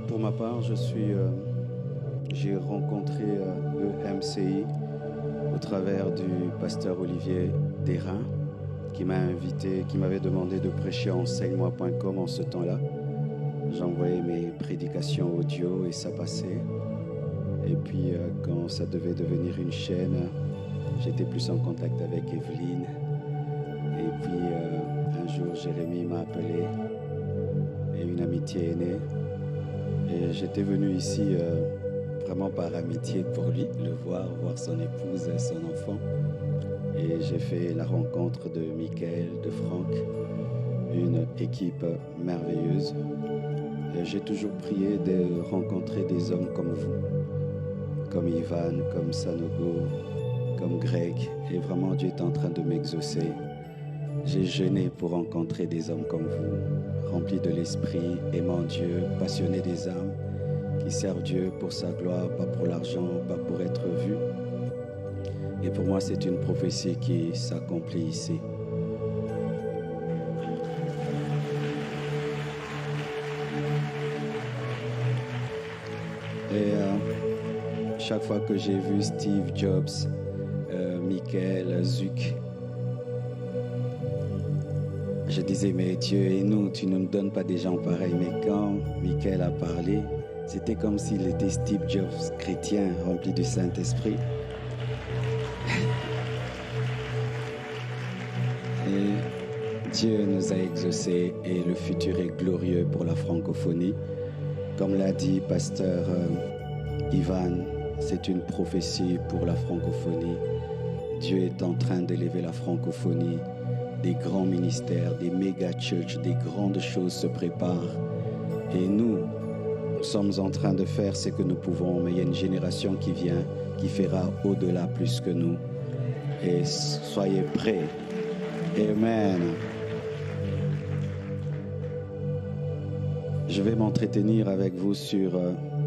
Pour ma part, j'ai rencontré EMCI au travers du pasteur Olivier Desreins qui m'a invité, qui m'avait demandé de prêcher enseigne-moi.com en ce temps-là. J'envoyais mes prédications audio et ça passait. Et puis quand ça devait devenir une chaîne, j'étais plus en contact avec Evelyne. Et puis un jour, Jérémy m'a appelé et une amitié est née. Et j'étais venu ici vraiment par amitié pour lui, le voir son épouse, son enfant. Et j'ai fait la rencontre de Michael, de Franck, une équipe merveilleuse. Et j'ai toujours prié de rencontrer des hommes comme vous, comme Ivan, comme Sanogo, comme Greg. Et vraiment, Dieu est en train de m'exaucer. J'ai jeûné pour rencontrer des hommes comme vous, remplis de l'esprit, aimant Dieu, passionnés des âmes, qui servent Dieu pour sa gloire, pas pour l'argent, pas pour être vus. Et pour moi, c'est une prophétie qui s'accomplit ici. Et chaque fois que j'ai vu Steve Jobs, Michael, Zuck, je disais, mais Dieu et nous, tu ne nous donnes pas des gens pareils. Mais quand Michael a parlé, c'était comme s'il était Steve Jobs, chrétien, rempli du Saint-Esprit. Et Dieu nous a exaucés et le futur est glorieux pour la francophonie. Comme l'a dit pasteur Ivan, c'est une prophétie pour la francophonie. Dieu est en train d'élever la francophonie. Des grands ministères, des méga-churches, des grandes choses se préparent. Et nous sommes en train de faire ce que nous pouvons, mais il y a une génération qui vient, qui fera au-delà plus que nous. Et soyez prêts. Amen. Je vais m'entretenir avec vous sur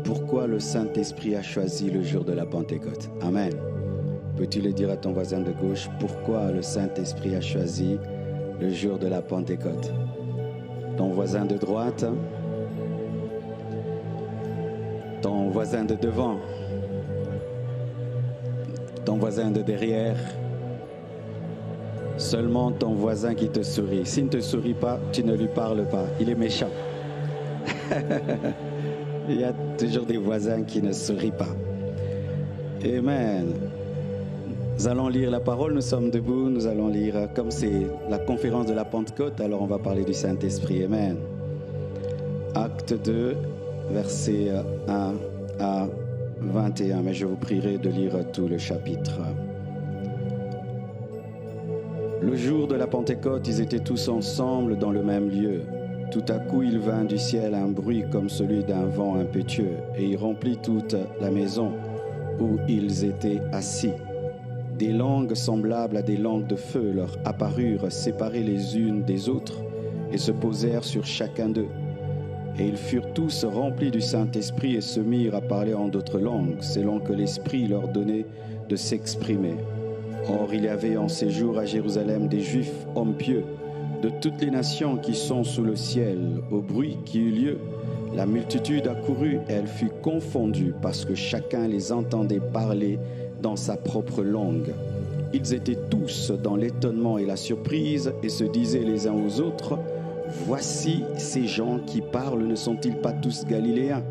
pourquoi le Saint-Esprit a choisi le jour de la Pentecôte. Amen. Peux-tu le dire à ton voisin de gauche, pourquoi le Saint-Esprit a choisi le jour de la Pentecôte? Ton voisin de droite, ton voisin de devant, ton voisin de derrière, seulement ton voisin qui te sourit. S'il ne te sourit pas, tu ne lui parles pas. Il est méchant. Il y a toujours des voisins qui ne sourient pas. Amen. Nous allons lire la parole, nous sommes debout, nous allons lire, comme c'est la conférence de la Pentecôte, alors on va parler du Saint-Esprit. Amen. Acte 2, versets 1 à 21, mais je vous prierai de lire tout le chapitre. Le jour de la Pentecôte, ils étaient tous ensemble dans le même lieu. Tout à coup, il vint du ciel un bruit comme celui d'un vent impétueux, et il remplit toute la maison où ils étaient assis. Des langues semblables à des langues de feu leur apparurent, séparées les unes des autres, et se posèrent sur chacun d'eux. Et ils furent tous remplis du Saint-Esprit et se mirent à parler en d'autres langues, selon que l'Esprit leur donnait de s'exprimer. Or, il y avait en séjour à Jérusalem des Juifs, hommes pieux, de toutes les nations qui sont sous le ciel. Au bruit qui eut lieu, la multitude accourut et elle fut confondue, parce que chacun les entendait parler dans sa propre langue. Ils étaient tous dans l'étonnement et la surprise et se disaient les uns aux autres, « Voici ces gens qui parlent, ne sont-ils pas tous galiléens?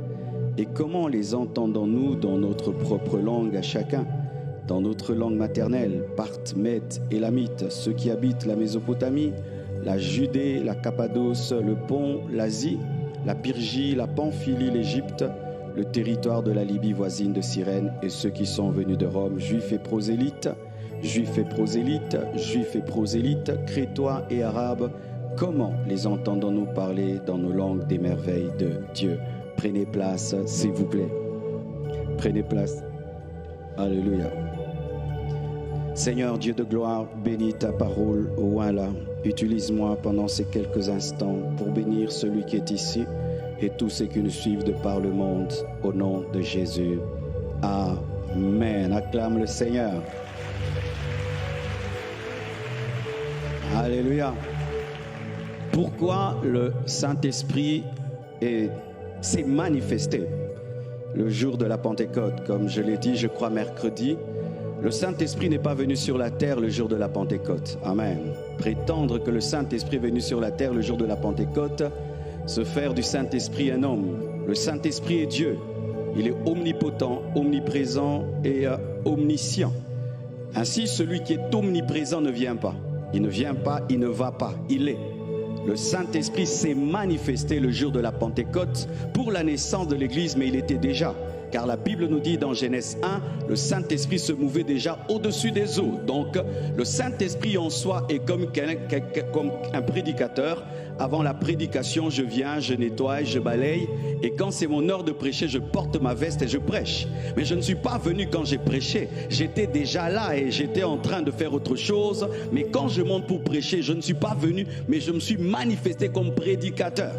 Et comment les entendons-nous dans notre propre langue à chacun? Dans notre langue maternelle, Parthes, Mèdes, Élamites, ceux qui habitent la Mésopotamie, la Judée, la Cappadoce, le Pont, l'Asie, la Pyrgie, la Pamphylie, l'Égypte, le territoire de la Libye voisine de Cyrène et ceux qui sont venus de Rome, juifs et prosélytes, juifs et prosélytes, juifs et prosélytes, crétois et arabes, comment les entendons-nous parler dans nos langues des merveilles de Dieu? Prenez place, s'il vous plaît. Prenez place. Alléluia. Seigneur Dieu de gloire, bénis ta parole au loin là. Utilise-moi pendant ces quelques instants pour bénir celui qui est ici et tous ceux qui nous suivent de par le monde, au nom de Jésus. Amen. Acclame le Seigneur. Alléluia. Pourquoi le Saint-Esprit est s'est manifesté le jour de la Pentecôte. Comme je l'ai dit, je crois mercredi, le Saint-Esprit n'est pas venu sur la terre le jour de la Pentecôte. Amen. Prétendre que le Saint-Esprit est venu sur la terre le jour de la Pentecôte, se faire du Saint-Esprit un homme. Le Saint-Esprit est Dieu. Il est omnipotent, omniprésent et omniscient. Ainsi, celui qui est omniprésent ne vient pas. Il ne vient pas, il ne va pas, il est. Le Saint-Esprit s'est manifesté le jour de la Pentecôte pour la naissance de l'Église, mais il était déjà. Car la Bible nous dit dans Genèse 1, le Saint-Esprit se mouvait déjà au-dessus des eaux. Donc, le Saint-Esprit en soi est comme un prédicateur. Avant la prédication, je viens, je nettoie, je balaye. Et quand c'est mon heure de prêcher, je porte ma veste et je prêche. Mais je ne suis pas venu quand j'ai prêché. J'étais déjà là et j'étais en train de faire autre chose. Mais quand je monte pour prêcher, je ne suis pas venu, mais je me suis manifesté comme prédicateur.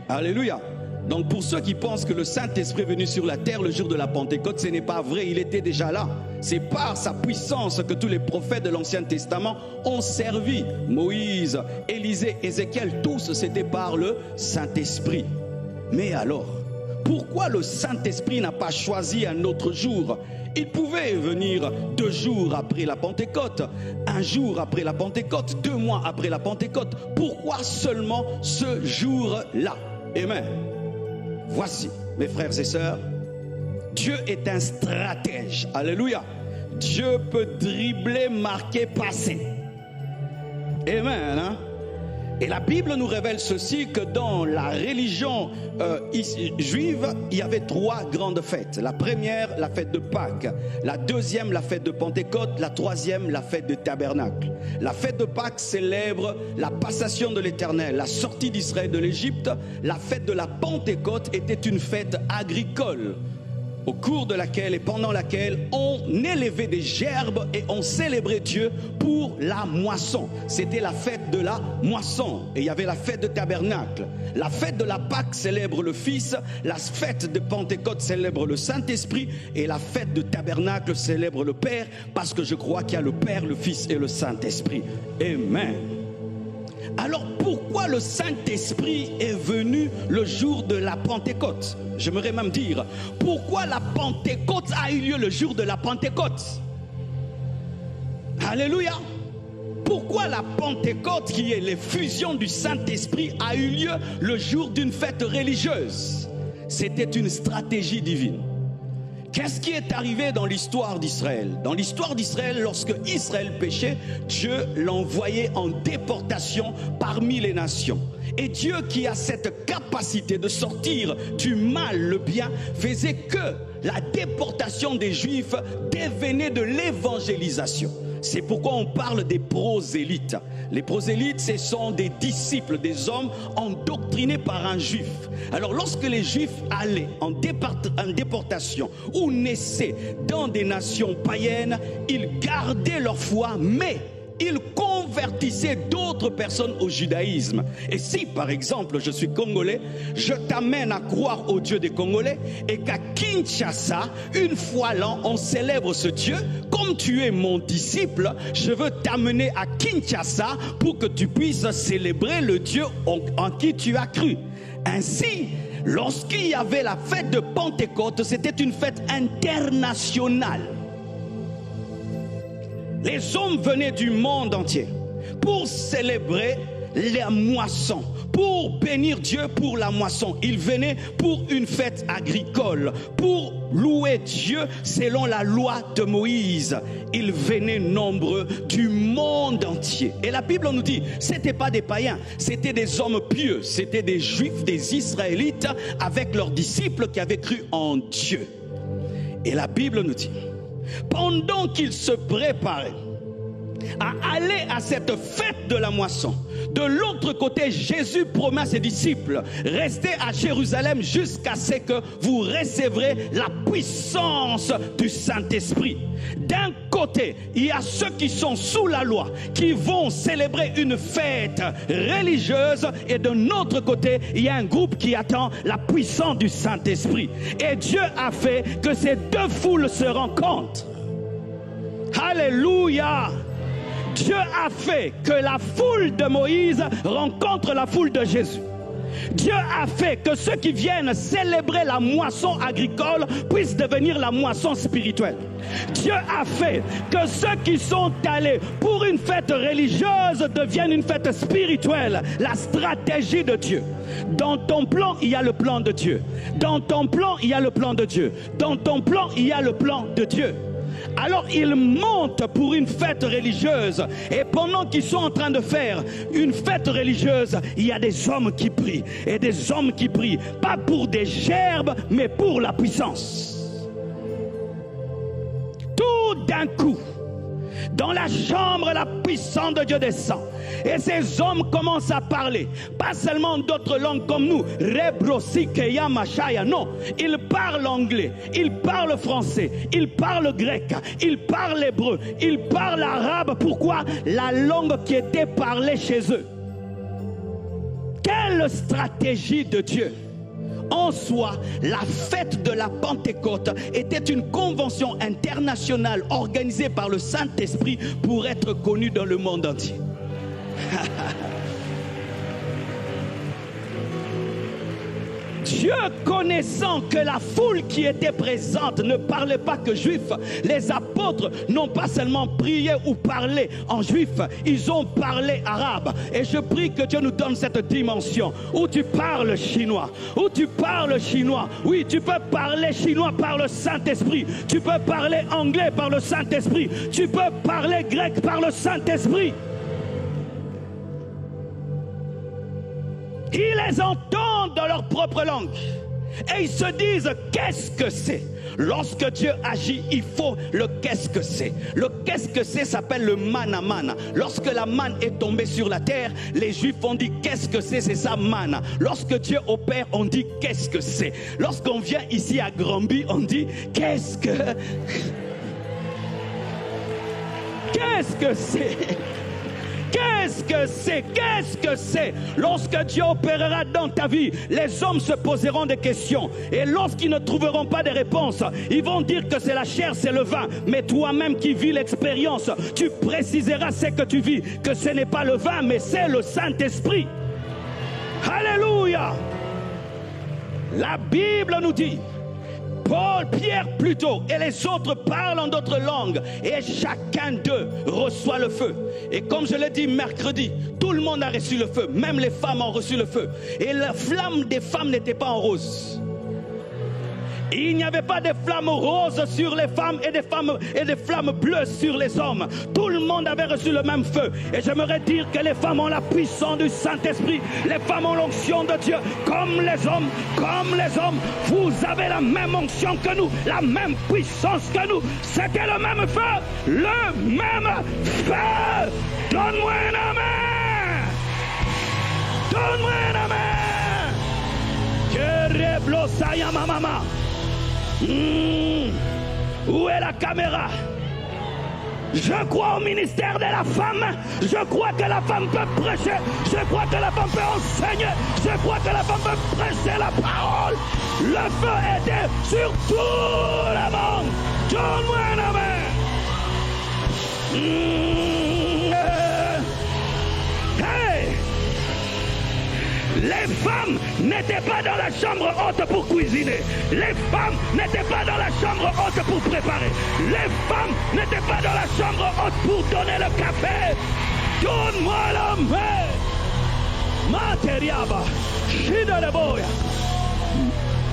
Alléluia. Donc pour ceux qui pensent que le Saint-Esprit est venu sur la terre le jour de la Pentecôte, ce n'est pas vrai, il était déjà là. C'est par sa puissance que tous les prophètes de l'Ancien Testament ont servi. Moïse, Élisée, Ézéchiel, tous c'était par le Saint-Esprit. Mais alors, pourquoi le Saint-Esprit n'a pas choisi un autre jour? Il pouvait venir 2 jours après la Pentecôte, 1 jour après la Pentecôte, 2 mois après la Pentecôte. Pourquoi seulement ce jour-là? Amen. Voici, mes frères et sœurs, Dieu est un stratège. Alléluia. Dieu peut dribbler, marquer, passer. Amen. Hein? Et la Bible nous révèle ceci, que dans la religion juive, il y avait 3 grandes fêtes. La première, la fête de Pâques. La deuxième, la fête de Pentecôte. La troisième, la fête de Tabernacle. La fête de Pâques célèbre la passation de l'Éternel, la sortie d'Israël de l'Égypte. La fête de la Pentecôte était une fête agricole, au cours de laquelle et pendant laquelle on élevait des gerbes et on célébrait Dieu pour la moisson. C'était la fête de la moisson. Et il y avait la fête de Tabernacle. La fête de la Pâque célèbre le Fils, la fête de Pentecôte célèbre le Saint-Esprit et la fête de Tabernacle célèbre le Père, parce que je crois qu'il y a le Père, le Fils et le Saint-Esprit. Amen. Alors pourquoi le Saint-Esprit est venu le jour de la Pentecôte? J'aimerais même dire, pourquoi la Pentecôte a eu lieu le jour de la Pentecôte? Alléluia. Pourquoi la Pentecôte, qui est l'effusion du Saint-Esprit, a eu lieu le jour d'une fête religieuse? C'était une stratégie divine. Qu'est-ce qui est arrivé dans l'histoire d'Israël? Dans l'histoire d'Israël, lorsque Israël péchait, Dieu l'envoyait en déportation parmi les nations. Et Dieu, qui a cette capacité de sortir du mal le bien, faisait que la déportation des Juifs devenait de l'évangélisation. C'est pourquoi on parle des prosélytes. Les prosélytes, ce sont des disciples, des hommes endoctrinés par un juif. Alors lorsque les Juifs allaient en déportation ou naissaient dans des nations païennes, ils gardaient leur foi, mais ils convertissaient d'autres personnes au judaïsme. Et si par exemple je suis congolais, je t'amène à croire au Dieu des Congolais, et qu'à Kinshasa, une fois l'an, on célèbre ce Dieu, comme tu es mon disciple, je veux t'amener à Kinshasa pour que tu puisses célébrer le Dieu en qui tu as cru. Ainsi, lorsqu'il y avait la fête de Pentecôte, c'était une fête internationale. Les hommes venaient du monde entier pour célébrer la moisson, pour bénir Dieu pour la moisson. Ils venaient pour une fête agricole, pour louer Dieu selon la loi de Moïse. Ils venaient nombreux du monde entier. Et la Bible nous dit, ce n'étaient pas des païens, c'était des hommes pieux, c'était des Juifs, des Israélites avec leurs disciples qui avaient cru en Dieu. Et la Bible nous dit, pendant qu'ils se préparaient à aller à cette fête de la moisson, de l'autre côté, Jésus promet à ses disciples, restez à Jérusalem jusqu'à ce que vous recevrez la puissance du Saint-Esprit. D'un côté, il y a ceux qui sont sous la loi, qui vont célébrer une fête religieuse, et de notre côté, il y a un groupe qui attend la puissance du Saint-Esprit. Et Dieu a fait que ces deux foules se rencontrent. Alléluia! Dieu a fait que la foule de Moïse rencontre la foule de Jésus. Dieu a fait que ceux qui viennent célébrer la moisson agricole puissent devenir la moisson spirituelle. Dieu a fait que ceux qui sont allés pour une fête religieuse deviennent une fête spirituelle. La stratégie de Dieu. Dans ton plan, il y a le plan de Dieu. Dans ton plan, il y a le plan de Dieu. Dans ton plan, il y a le plan de Dieu. Alors ils montent pour une fête religieuse. Et pendant qu'ils sont en train de faire une fête religieuse, il y a des hommes qui prient. Et des hommes qui prient, pas pour des gerbes, mais pour la puissance. Tout d'un coup, dans la chambre, la puissance de Dieu descend. Et ces hommes commencent à parler. Pas seulement d'autres langues comme nous. Non, ils parlent anglais, ils parlent français, ils parlent grec, ils parlent hébreu, ils parlent arabe. Pourquoi? La langue qui était parlée chez eux. Quelle stratégie de Dieu! En soi, la fête de la Pentecôte était une convention internationale organisée par le Saint-Esprit pour être connue dans le monde entier. Dieu, connaissant que la foule qui était présente ne parlait pas que juif, les apôtres n'ont pas seulement prié ou parlé en juif, ils ont parlé arabe. Et je prie que Dieu nous donne cette dimension où tu parles chinois, où tu parles chinois. Oui, tu peux parler chinois par le Saint-Esprit, tu peux parler anglais par le Saint-Esprit, tu peux parler grec par le Saint-Esprit. Ils les entendent dans leur propre langue. Et ils se disent, qu'est-ce que c'est? Lorsque Dieu agit, il faut le qu'est-ce que c'est. Le qu'est-ce que c'est s'appelle le mana mana. Lorsque la manne est tombée sur la terre, les Juifs ont dit, qu'est-ce que c'est? C'est ça mana. Lorsque Dieu opère, on dit, qu'est-ce que c'est? Lorsqu'on vient ici à Granby, on dit, qu'est-ce que c'est? Qu'est-ce que c'est? Qu'est-ce que c'est? Lorsque Dieu opérera dans ta vie, les hommes se poseront des questions. Et lorsqu'ils ne trouveront pas de réponse, ils vont dire que c'est la chair, c'est le vin. Mais toi-même qui vis l'expérience, tu préciseras ce que tu vis, que ce n'est pas le vin, mais c'est le Saint-Esprit. Alléluia! La Bible nous dit, Paul, Pierre plutôt, et les autres parlent en d'autres langues, et chacun d'eux reçoit le feu. Et comme je l'ai dit mercredi, tout le monde a reçu le feu, même les femmes ont reçu le feu. Et la flamme des femmes n'était pas en rose. Il n'y avait pas de flammes roses sur les femmes et des flammes bleues sur les hommes. Tout le monde avait reçu le même feu. Et j'aimerais dire que les femmes ont la puissance du Saint-Esprit. Les femmes ont l'onction de Dieu. Comme les hommes, vous avez la même onction que nous, la même puissance que nous. C'était le même feu. Le même feu. Donne-moi un amen. Donne-moi un amen. Que reblossaya ma maman. Où est la caméra? Je crois au ministère de la femme. Je crois que la femme peut prêcher. Je crois que la femme peut enseigner. Je crois que la femme peut prêcher la parole. Le feu était sur tout le monde. Donne-moi un amen. Hey! Les femmes n'étaient pas dans la chambre haute pour cuisiner. Les femmes n'étaient pas dans la chambre haute pour préparer. Les femmes n'étaient pas dans la chambre haute pour donner le café. Donne-moi la main. Materiaba. Chidaleboya.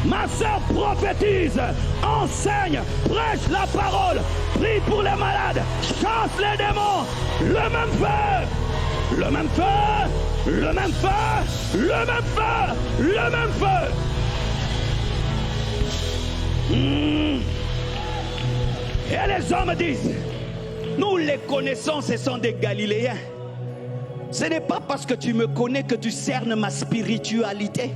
Ma soeur prophétise, enseigne, prêche la parole, prie pour les malades, chasse les démons. Le même feu. Le même feu, le même feu, le même feu, le même feu. Et les hommes disent, nous les connaissons, ce sont des Galiléens. Ce n'est pas parce que tu me connais que tu cernes ma spiritualité.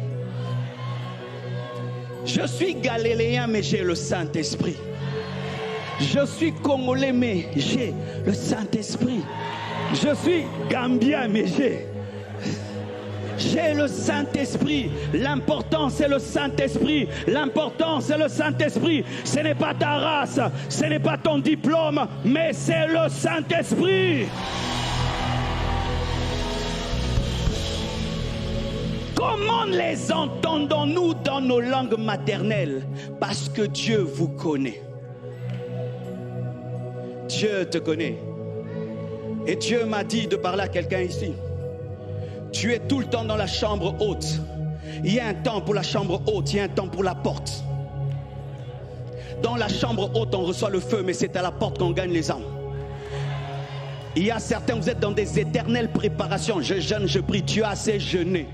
Je suis Galiléen, mais j'ai le Saint-Esprit. Je suis Congolais, mais j'ai le Saint-Esprit. Je suis Gambien, mais j'ai le Saint-Esprit. L'important, c'est le Saint-Esprit. L'important, c'est le Saint-Esprit. Ce n'est pas ta race, ce n'est pas ton diplôme, mais c'est le Saint-Esprit. Comment les entendons-nous dans nos langues maternelles? Parce que Dieu vous connaît. Dieu te connaît. Et Dieu m'a dit de parler à quelqu'un ici. Tu es tout le temps dans la chambre haute. Il y a un temps pour la chambre haute, il y a un temps pour la porte. Dans la chambre haute, on reçoit le feu, mais c'est à la porte qu'on gagne les âmes. Il y a certains, vous êtes dans des éternelles préparations. Je jeûne, je prie. Tu as assez jeûné.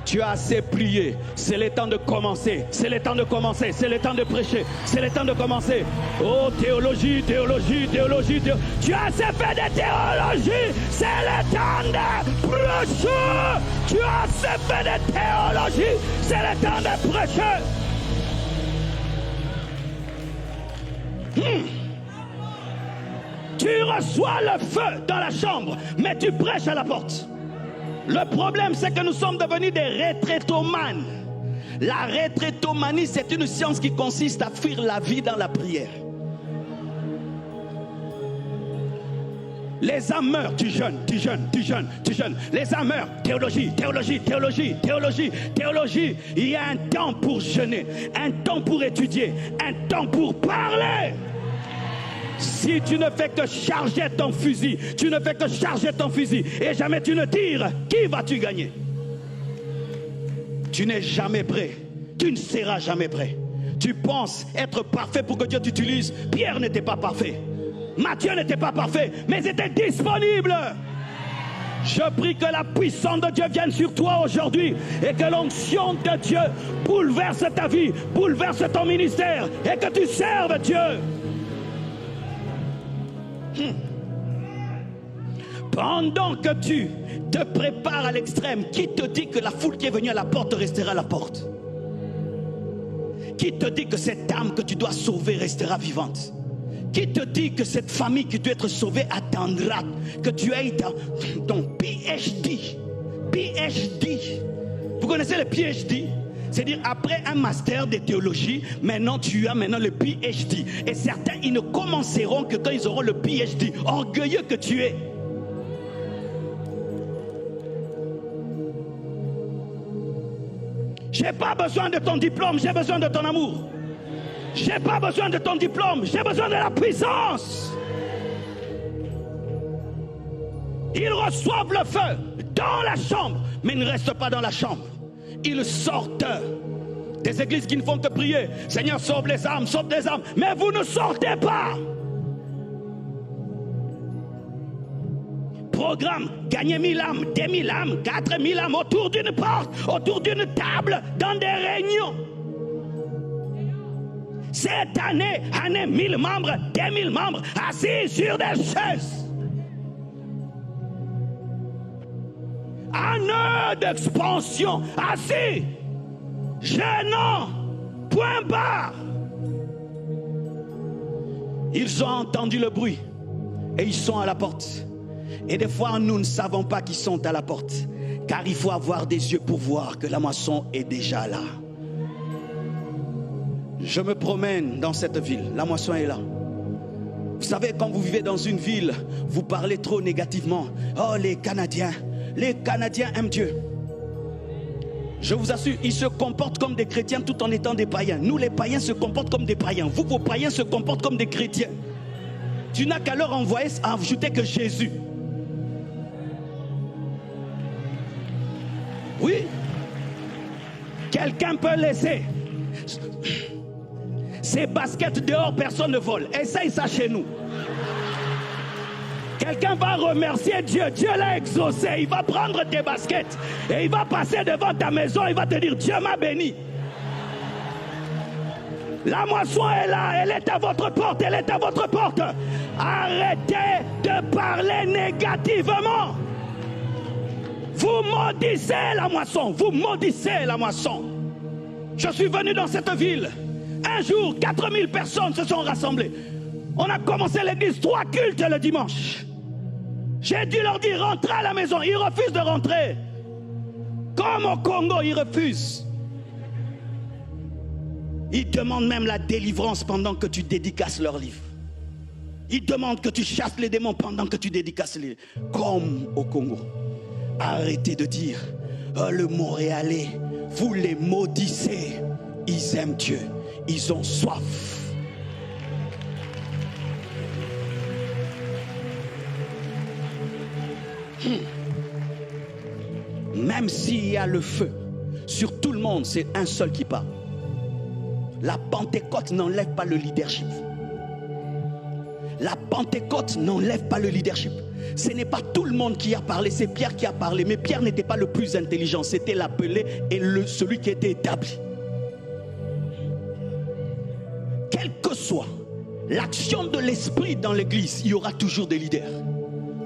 Tu as assez prié. C'est le temps de commencer. C'est le temps de commencer. C'est le temps de prêcher. C'est le temps de commencer. Oh, théologie, théologie, théologie, théologie. Tu as assez fait de théologie. C'est le temps de prêcher. Tu as assez fait de théologie. C'est le temps de prêcher. Tu reçois le feu dans la chambre, mais tu prêches à la porte. Le problème, c'est que nous sommes devenus des retraitomanes. La retraitomanie, c'est une science qui consiste à fuir la vie dans la prière. Les âmes meurent, tu jeûnes, tu jeûnes, tu jeûnes, tu jeûnes. Les âmes meurent, théologie, théologie, théologie, théologie, théologie. Il y a un temps pour jeûner, un temps pour étudier, un temps pour parler. Si tu ne fais que charger ton fusil, tu ne fais que charger ton fusil et jamais tu ne tires, qui vas-tu gagner? Tu n'es jamais prêt, tu ne seras jamais prêt. Tu penses être parfait pour que Dieu t'utilise. Pierre n'était pas parfait, Matthieu n'était pas parfait, mais il était disponible. Je prie que la puissance de Dieu vienne sur toi aujourd'hui et que l'onction de Dieu bouleverse ta vie, bouleverse ton ministère et que tu serves Dieu. Pendant que tu te prépares à l'extrême, qui te dit que la foule qui est venue à la porte restera à la porte? Qui te dit que cette âme que tu dois sauver restera vivante? Qui te dit que cette famille qui doit être sauvée attendra que tu ailles dans ton PhD? PhD. Vous connaissez le PhD? C'est-à-dire après un master de théologie, maintenant tu as le PhD. Et certains, ils ne commenceront que quand ils auront le PhD. Orgueilleux que tu es. J'ai pas besoin de ton diplôme, j'ai besoin de ton amour. J'ai pas besoin de ton diplôme, j'ai besoin de la puissance. Ils reçoivent le feu dans la chambre, mais ils ne restent pas dans la chambre. Ils sortent des églises qui ne font que prier. Seigneur, sauve les âmes, mais vous ne sortez pas. Programme, gagner 1000 âmes, 2000 âmes, 4000 âmes autour d'une porte, autour d'une table, dans des réunions. Cette année, 1000 membres, 2000 membres, assis sur des chaises. Année d'expansion, assis, gênant, point barre. Ils ont entendu le bruit et ils sont à la porte. Et des fois, nous ne savons pas qu'ils sont à la porte, car il faut avoir des yeux pour voir que la moisson est déjà là. Je me promène dans cette ville, la moisson est là. Vous savez, quand vous vivez dans une ville, vous parlez trop négativement. Oh, les Canadiens aiment Dieu. Je vous assure, ils se comportent comme des chrétiens tout en étant des païens. Nous, les païens, se comportent comme des païens. Vous, vos païens, se comportent comme des chrétiens. Tu n'as qu'à leur ajouter que Jésus. Oui. Quelqu'un peut laisser ses baskets dehors, personne ne vole. Essaye ça chez nous. Quelqu'un va remercier Dieu. Dieu l'a exaucé. Il va prendre tes baskets et il va passer devant ta maison. Il va te dire, Dieu m'a béni. La moisson est là. Elle est à votre porte. Elle est à votre porte. Arrêtez de parler négativement. Vous maudissez la moisson. Vous maudissez la moisson. Je suis venu dans cette ville. Un jour, 4000 personnes se sont rassemblées. On a commencé l'église, 3 cultes le dimanche. J'ai dû leur dire, rentrez à la maison. Ils refusent de rentrer. Comme au Congo, ils refusent. Ils demandent même la délivrance pendant que tu dédicaces leurs livres. Ils demandent que tu chasses les démons pendant que tu dédicaces comme au Congo. Arrêtez de dire, oh, le Montréalais vous les maudissez. Ils aiment Dieu, ils ont soif. Même s'il y a le feu sur tout le monde, c'est un seul qui parle. La Pentecôte n'enlève pas le leadership. La Pentecôte n'enlève pas le leadership. Ce n'est pas tout le monde qui a parlé, c'est Pierre qui a parlé. Mais Pierre n'était pas le plus intelligent, c'était l'appelé et celui qui était établi. Quelle que soit l'action de l'esprit dans l'église, il y aura toujours des leaders.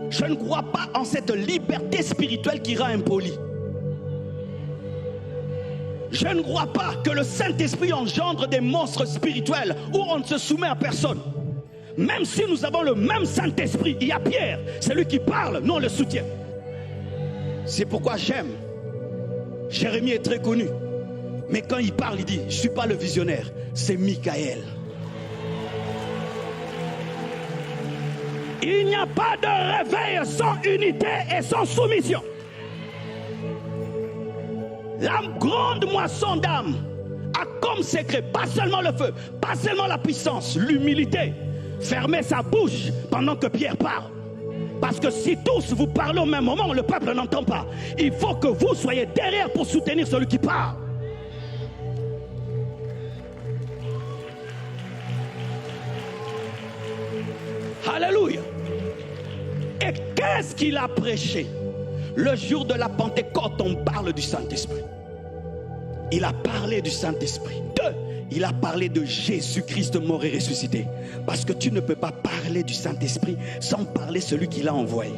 Je ne crois pas en cette liberté spirituelle qui rend impoli. Je ne crois pas que le Saint-Esprit engendre des monstres spirituels où on ne se soumet à personne. Même si nous avons le même Saint-Esprit, il y a Pierre, c'est lui qui parle, nous on le soutient. C'est pourquoi j'aime. Jérémie est très connu. Mais quand il parle, il dit, je ne suis pas le visionnaire, c'est Michael. Il n'y a pas de réveil sans unité et sans soumission. La grande moisson d'âme a comme secret, pas seulement le feu, pas seulement la puissance, l'humilité. Fermez sa bouche pendant que Pierre parle. Parce que si tous vous parlez au même moment, le peuple n'entend pas. Il faut que vous soyez derrière pour soutenir celui qui parle. Alléluia. Et qu'est-ce qu'il a prêché? Le jour de la Pentecôte, on parle du Saint-Esprit. Il a parlé du Saint-Esprit. Il a parlé de Jésus-Christ mort et ressuscité. Parce que tu ne peux pas parler du Saint-Esprit sans parler de celui qui l'a envoyé.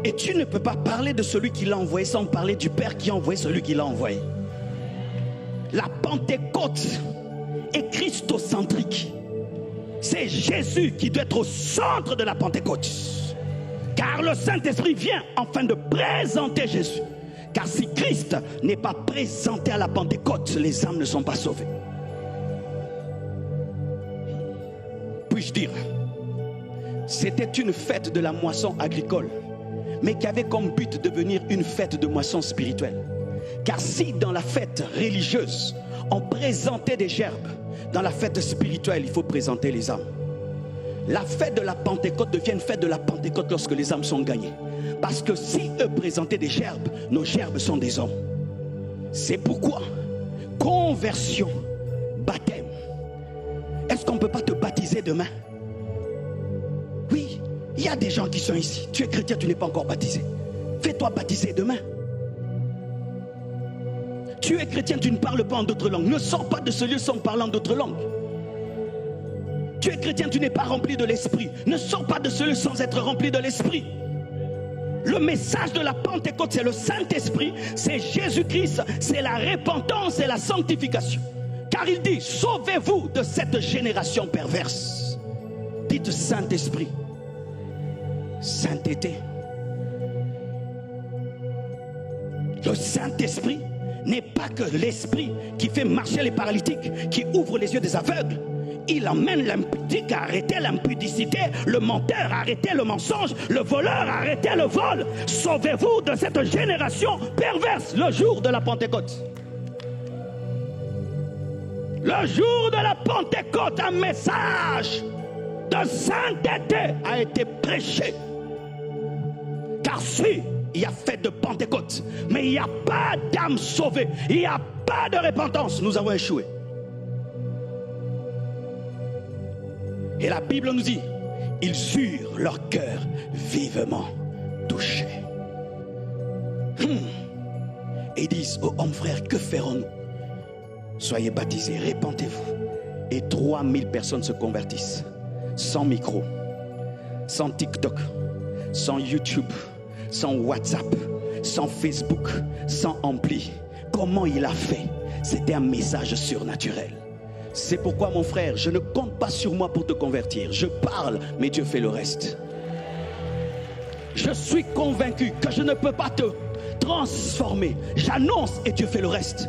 Et tu ne peux pas parler de celui qui l'a envoyé sans parler du Père qui a envoyé celui qui l'a envoyé. La Pentecôte est christocentrique. C'est Jésus qui doit être au centre de la Pentecôte. Car le Saint-Esprit vient afin de présenter Jésus. Car si Christ n'est pas présenté à la Pentecôte, les âmes ne sont pas sauvées. Puis-je dire, c'était une fête de la moisson agricole, mais qui avait comme but de devenir une fête de moisson spirituelle. Car si dans la fête religieuse, on présentait des gerbes, dans la fête spirituelle, il faut présenter les âmes. La fête de la Pentecôte devient une fête de la Pentecôte lorsque les âmes sont gagnées. Parce que si eux présentaient des gerbes, nos gerbes sont des hommes. C'est pourquoi, conversion, baptême. Est-ce qu'on ne peut pas te baptiser demain? Oui, il y a des gens qui sont ici. Tu es chrétien, tu n'es pas encore baptisé. Fais-toi baptiser demain. Tu es chrétien, tu ne parles pas en d'autres langues. Ne sors pas de ce lieu sans parler en d'autres langues. Tu es chrétien, tu n'es pas rempli de l'esprit. Ne sors pas de ce lieu sans être rempli de l'esprit. Le message de la Pentecôte, c'est le Saint-Esprit, c'est Jésus-Christ, c'est la repentance et la sanctification. Car il dit, sauvez-vous de cette génération perverse. Dites Saint-Esprit, sainteté. Le Saint-Esprit n'est pas que l'esprit qui fait marcher les paralytiques, qui ouvre les yeux des aveugles. Il emmène l'impudique à arrêter l'impudicité, le menteur à arrêter le mensonge, le voleur à arrêter le vol. Sauvez-vous de cette génération perverse. Le jour de la Pentecôte. Le jour de la Pentecôte, un message de sainteté a été prêché. Car si il y a fête de Pentecôte, mais il n'y a pas d'âme sauvée, il n'y a pas de repentance, nous avons échoué. Et la Bible nous dit, ils eurent leur cœur vivement touché. Et ils disent, oh hommes frères, que ferons-nous? Soyez baptisés, répentez-vous. Et 3000 personnes se convertissent. Sans micro, sans TikTok, sans YouTube, sans WhatsApp, sans Facebook, sans ampli. Comment il a fait? C'était un message surnaturel. C'est pourquoi mon frère, je ne compte pas sur moi pour te convertir. Je parle, mais Dieu fait le reste. Je suis convaincu que je ne peux pas te transformer. J'annonce et Dieu fait le reste.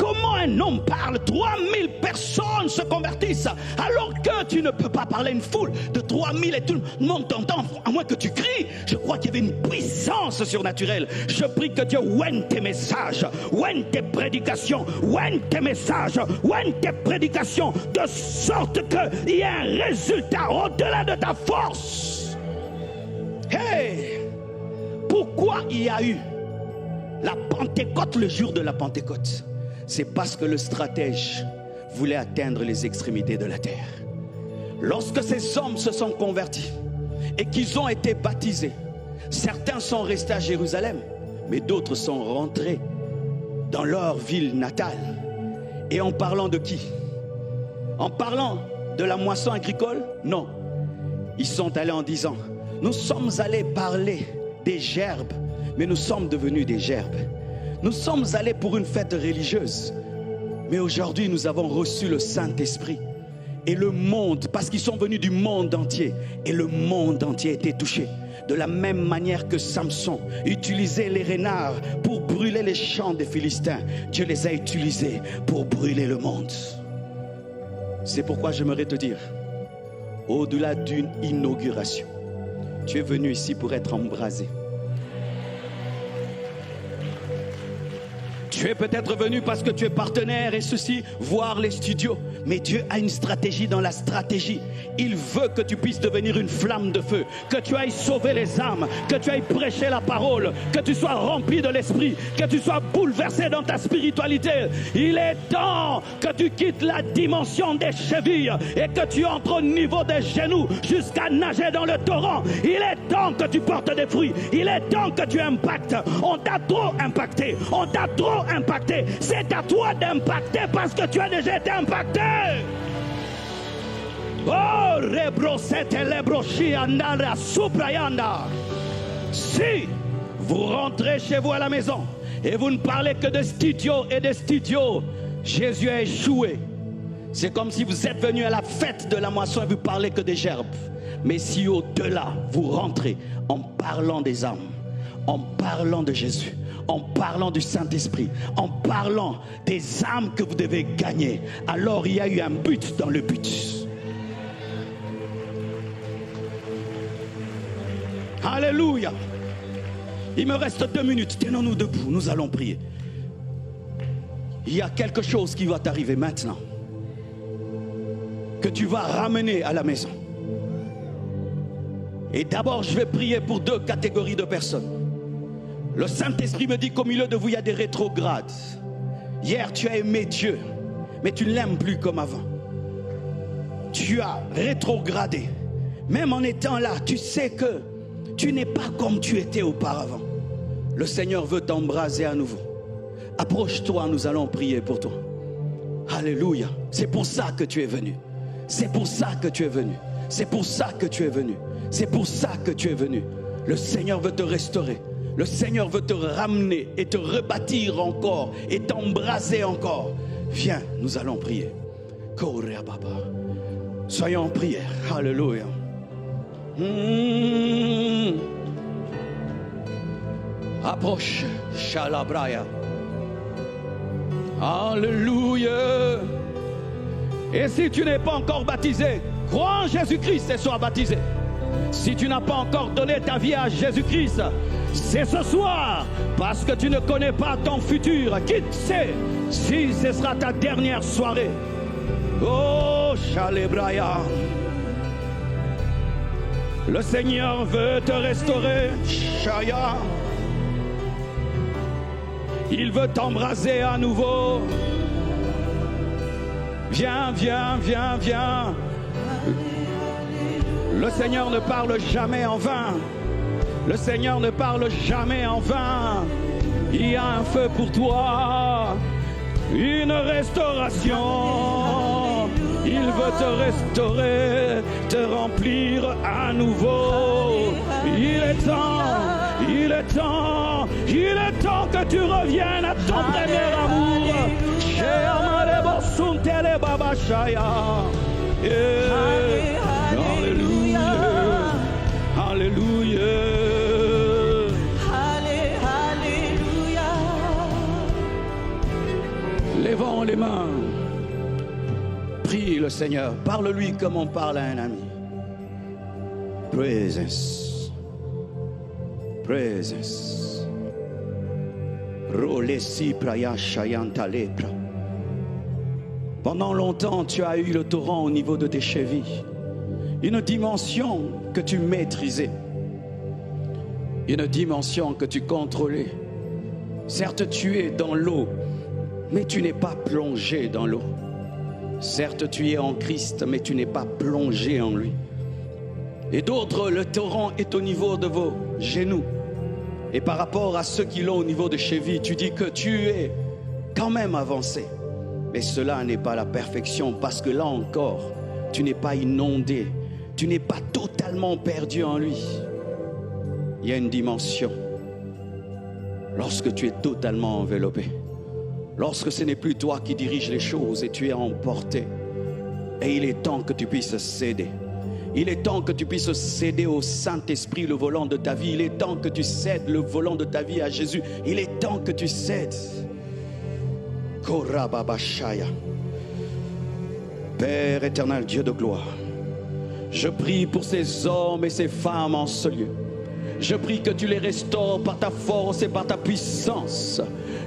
Comment un homme parle, 3000 personnes se convertissent, alors que tu ne peux pas parler à une foule de 3000 et tout le monde t'entend, à moins que tu cries. Je crois qu'il y avait une puissance surnaturelle. Je prie que Dieu oigne tes messages, oigne tes prédications, oigne tes messages, oigne tes prédications, de sorte qu'il y ait un résultat au-delà de ta force. Hey! Pourquoi il y a eu la Pentecôte le jour de la Pentecôte? C'est parce que le stratège voulait atteindre les extrémités de la terre. Lorsque ces hommes se sont convertis et qu'ils ont été baptisés, certains sont restés à Jérusalem, mais d'autres sont rentrés dans leur ville natale. Et en parlant de qui? En parlant de la moisson agricole? Non. Ils sont allés en disant, nous sommes allés parler des gerbes, mais nous sommes devenus des gerbes. Nous sommes allés pour une fête religieuse, mais aujourd'hui nous avons reçu le Saint-Esprit. Et le monde, parce qu'ils sont venus du monde entier, et le monde entier a été touché. De la même manière que Samson utilisait les renards pour brûler les champs des Philistins, Dieu les a utilisés pour brûler le monde. C'est pourquoi j'aimerais te dire, au-delà d'une inauguration, tu es venu ici pour être embrasé. Tu es peut-être venu parce que tu es partenaire et ceci, voir les studios. Mais Dieu a une stratégie dans la stratégie. Il veut que tu puisses devenir une flamme de feu, que tu ailles sauver les âmes, que tu ailles prêcher la parole, que tu sois rempli de l'esprit, que tu sois bouleversé dans ta spiritualité. Il est temps que tu quittes la dimension des chevilles et que tu entres au niveau des genoux jusqu'à nager dans le torrent. Il est temps que tu portes des fruits. Il est temps que tu impactes. On t'a trop impacté. On t'a trop impacté. C'est à toi d'impacter parce que tu as déjà été impacté. Oh, rebrosete lebroshi andara suprayanda. Si vous rentrez chez vous à la maison et vous ne parlez que de studio et de studio, Jésus a échoué. C'est comme si vous êtes venu à la fête de la moisson et vous parlez que des gerbes. Mais si au-delà vous rentrez en parlant des âmes, en parlant de Jésus, en parlant du Saint-Esprit, en parlant des âmes que vous devez gagner, alors il y a eu un but dans le but. Alléluia. Il me reste 2 minutes. Tenons-nous debout. Nous allons prier. Il y a quelque chose qui va t'arriver maintenant, que tu vas ramener à la maison. Et d'abord, je vais prier pour 2 catégories de personnes. Le Saint-Esprit me dit qu'au milieu de vous, il y a des rétrogrades. Hier, tu as aimé Dieu, mais tu ne l'aimes plus comme avant. Tu as rétrogradé. Même en étant là, tu sais que tu n'es pas comme tu étais auparavant. Le Seigneur veut t'embraser à nouveau. Approche-toi, nous allons prier pour toi. Alléluia. C'est pour ça que tu es venu. C'est pour ça que tu es venu. C'est pour ça que tu es venu. C'est pour ça que tu es venu. Le Seigneur veut te restaurer. Le Seigneur veut te ramener et te rebâtir encore et t'embraser encore. Viens, nous allons prier. Soyons en prière. Alléluia. Approche. Shalabraya. Alléluia. Et si tu n'es pas encore baptisé, crois en Jésus-Christ et sois baptisé. Si tu n'as pas encore donné ta vie à Jésus-Christ, c'est ce soir, parce que tu ne connais pas ton futur. Qui sait si ce sera ta dernière soirée? Oh, Shalebraya. Le Seigneur veut te restaurer, Shaya. Il veut t'embraser à nouveau. Viens, viens, viens, viens. Le Seigneur ne parle jamais en vain. Le Seigneur ne parle jamais en vain. Il y a un feu pour toi, une restauration. Il veut te restaurer, te remplir à nouveau. Il est temps, il est temps, il est temps que tu reviennes à ton premier amour. Alléluia. Alléluia. Levons les mains. Prie le Seigneur. Parle-lui comme on parle à un ami. Presence. Presence. Rolesi praya shayanta lepra. Pendant longtemps, tu as eu le torrent au niveau de tes chevilles. Une dimension que tu maîtrisais. Une dimension que tu contrôlais. Certes, tu es dans l'eau, mais tu n'es pas plongé dans l'eau. Certes, tu es en Christ, mais tu n'es pas plongé en lui. Et d'autres, le torrent est au niveau de vos genoux. Et par rapport à ceux qui l'ont au niveau de cheville, tu dis que tu es quand même avancé. Mais cela n'est pas la perfection, parce que là encore, tu n'es pas inondé. Tu n'es pas totalement perdu en lui. Il y a une dimension. Lorsque tu es totalement enveloppé. Lorsque ce n'est plus toi qui dirige les choses et tu es emporté. Et il est temps que tu puisses céder. Il est temps que tu puisses céder au Saint-Esprit le volant de ta vie. Il est temps que tu cèdes le volant de ta vie à Jésus. Il est temps que tu cèdes. Korababashaya. Père éternel, Dieu de gloire, je prie pour ces hommes et ces femmes en ce lieu. Je prie que tu les restaures par ta force et par ta puissance.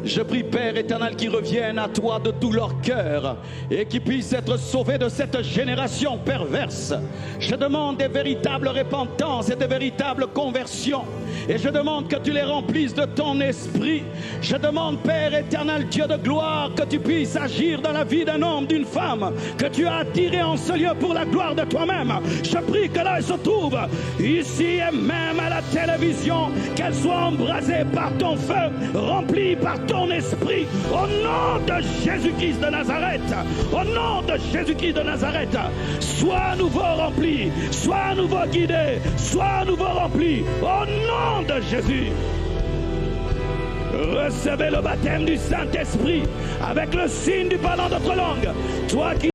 Je prie, Père éternel, qu'ils reviennent à toi de tout leur cœur et qu'ils puissent être sauvés de cette génération perverse. Je demande des véritables repentances et des véritables conversions. Et je demande que tu les remplisses de ton esprit. Je demande, Père éternel, Dieu de gloire, que tu puisses agir dans la vie d'un homme, d'une femme, que tu as attiré en ce lieu pour la gloire de toi-même. Je prie que là, elle se trouve ici et même à la télévision, qu'elle soit embrasée par ton feu, remplie par ton esprit, au nom de Jésus-Christ de Nazareth. Au nom de Jésus-Christ de Nazareth, sois à nouveau rempli, sois à nouveau guidé, sois à nouveau rempli, au nom de Jésus. Recevez le baptême du Saint-Esprit avec le signe du parlant d'autres langues. Toi qui